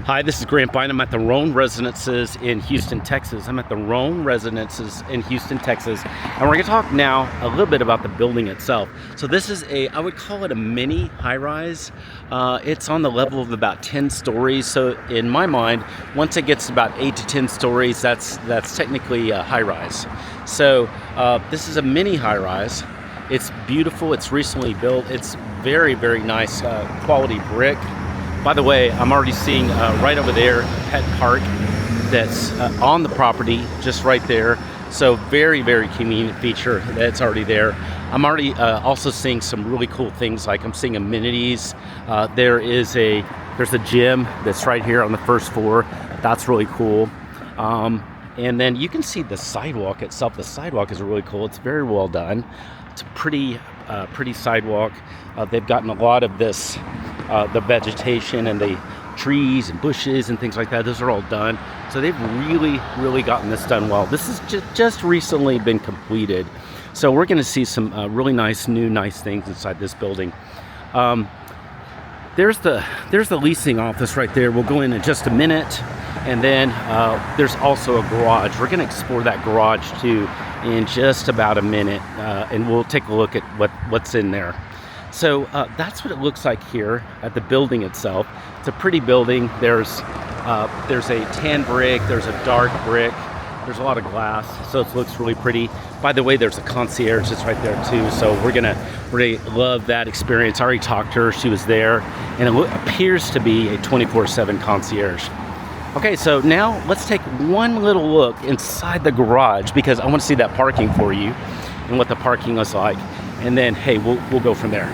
Hi, this is Grant Bynum. I'm at the Rone Residences in Houston, Texas. And we're going to talk now a little bit about the building itself. So this is I would call it a mini high-rise. It's on the level of about 10 stories. So in my mind, once it gets about 8 to 10 stories, that's technically a high-rise. So this is a mini high-rise. It's beautiful. It's recently built. It's very, very nice quality brick. By the way, I'm already seeing right over there a pet park that's on the property, just right there. So very, very convenient feature that's already there. I'm already also seeing some really cool things, like I'm seeing amenities. There's a gym that's right here on the first floor. That's really cool. And then you can see the sidewalk itself. The sidewalk is really cool. It's very well done. It's a pretty sidewalk. They've gotten a lot of this, the vegetation and the trees and bushes and things like that. Those are all done. So they've really, really gotten this done well. This has just recently been completed. So we're going to see some really nice things inside this building. There's the leasing office right there. We'll go in just a minute. And then there's also a garage. We're going to explore that garage too in just about a minute, and we'll take a look at what's in there. So that's what it looks like here at the building itself. It's a pretty building. There's a tan brick. There's a dark brick. There's a lot of glass, so it looks really pretty. By the way, there's a concierge that's right there too. So we're gonna really love that experience. I already talked to her. She was there, and it appears to be a 24/7 concierge. Okay, so now let's take one little look inside the garage, because I want to see that parking for you and what the parking looks like. And then, hey, we'll go from there.